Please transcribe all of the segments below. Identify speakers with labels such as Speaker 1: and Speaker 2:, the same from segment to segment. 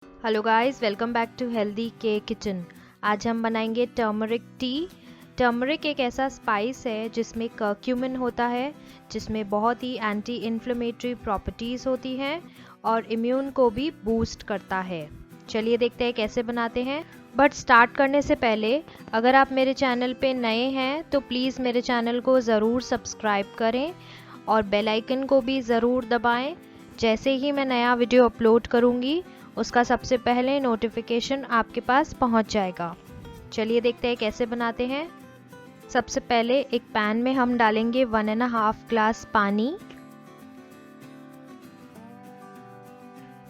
Speaker 1: Hello guys, welcome back to healthy के kitchen. आज हम बनाएंगे टर्मरिक टी। टर्मरिक एक ऐसा स्पाइस है जिसमें कर्क्यूमिन होता है, जिसमें बहुत ही एंटी इन्फ्लेमेटरी प्रॉपर्टीज़ होती हैं और इम्यून को भी बूस्ट करता है। चलिए देखते हैं कैसे बनाते हैं। बट स्टार्ट करने से पहले अगर आप मेरे चैनल पे नए हैं तो प्लीज़ मेरे चैनल को ज़रूर सब्सक्राइब करें और बेल आइकन को भी ज़रूर दबाएं। जैसे ही मैं नया वीडियो अपलोड करूँगी उसका सबसे पहले नोटिफिकेशन आपके पास पहुंच जाएगा। चलिए देखते हैं कैसे बनाते हैं। सबसे पहले एक पैन में हम डालेंगे 1.5 ग्लास पानी।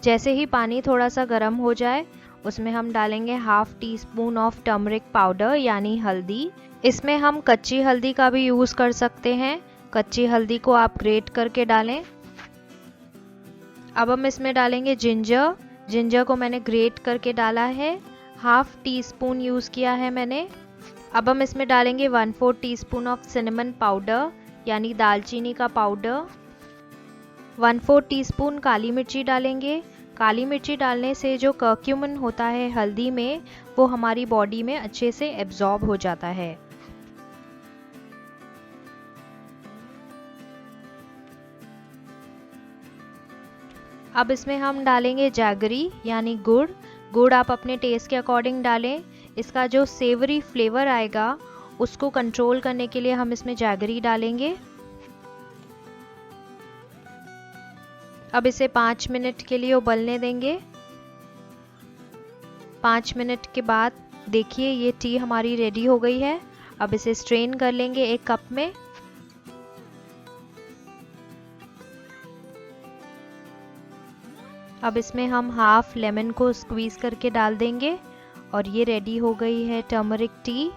Speaker 1: जैसे ही पानी थोड़ा सा गर्म हो जाए उसमें हम डालेंगे 1/2 टीस्पून ऑफ टर्मरिक पाउडर यानी हल्दी। इसमें हम कच्ची हल्दी का भी यूज़ कर सकते हैं। कच्ची हल्दी को आप ग्रेट करके डालें। अब हम इसमें डालेंगे जिंजर। जिंजर को मैंने ग्रेट करके डाला है, 1/2 टीस्पून यूज़ किया है मैंने। अब हम इसमें डालेंगे 1/4 टीस्पून ऑफ सिनेमन पाउडर यानी दालचीनी का पाउडर। 1/4 टीस्पून काली मिर्ची डालेंगे। काली मिर्ची डालने से जो कर्क्यूमिन होता है हल्दी में, वो हमारी बॉडी में अच्छे से एब्जॉर्ब हो जाता है। अब इसमें हम डालेंगे जैगरी यानी गुड़। गुड़ आप अपने टेस्ट के अकॉर्डिंग डालें। इसका जो सेवरी फ्लेवर आएगा उसको कंट्रोल करने के लिए हम इसमें जैगरी डालेंगे। अब इसे 5 मिनट के लिए उबलने देंगे। 5 मिनट के बाद देखिए ये टी हमारी रेडी हो गई है। अब इसे स्ट्रेन कर लेंगे एक कप में। अब इसमें हम 1/2 लेमन को स्क्वीज़ करके डाल देंगे और ये रेडी हो गई है टर्मरिक टी।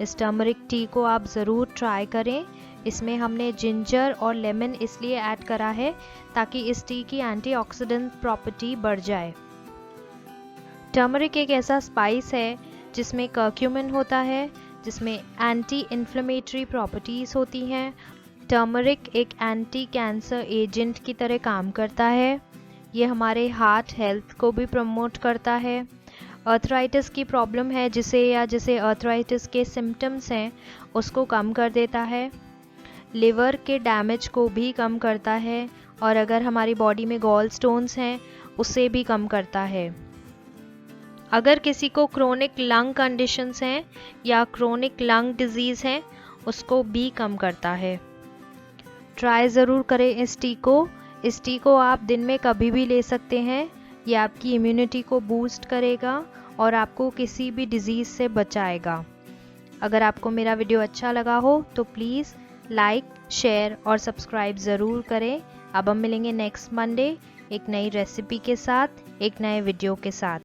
Speaker 1: इस टर्मरिक टी को आप ज़रूर ट्राई करें। इसमें हमने जिंजर और लेमन इसलिए ऐड करा है ताकि इस टी की एंटीऑक्सीडेंट प्रॉपर्टी बढ़ जाए। टर्मरिक एक ऐसा स्पाइस है जिसमें कर्क्यूमिन होता है, जिसमें एंटी इन्फ्लेमेटरी प्रॉपर्टीज़ होती हैं। टर्मरिक एक एंटी कैंसर एजेंट की तरह काम करता है। ये हमारे हार्ट हेल्थ को भी प्रमोट करता है। अर्थराइटिस की प्रॉब्लम है जिसे अर्थराइटिस के सिम्टम्स हैं उसको कम कर देता है। लिवर के डैमेज को भी कम करता है और अगर हमारी बॉडी में गॉल स्टोन्स हैं उसे भी कम करता है। अगर किसी को क्रोनिक लंग कंडीशंस हैं या क्रोनिक लंग डिजीज़ हैं उसको भी कम करता है। ट्राई ज़रूर करें इस टी को। इस टी को आप दिन में कभी भी ले सकते हैं। ये आपकी इम्यूनिटी को बूस्ट करेगा और आपको किसी भी डिज़ीज़ से बचाएगा। अगर आपको मेरा वीडियो अच्छा लगा हो तो प्लीज़ लाइक, शेयर और सब्सक्राइब ज़रूर करें। अब हम मिलेंगे नेक्स्ट मंडे एक नई रेसिपी के साथ, एक नए वीडियो के साथ।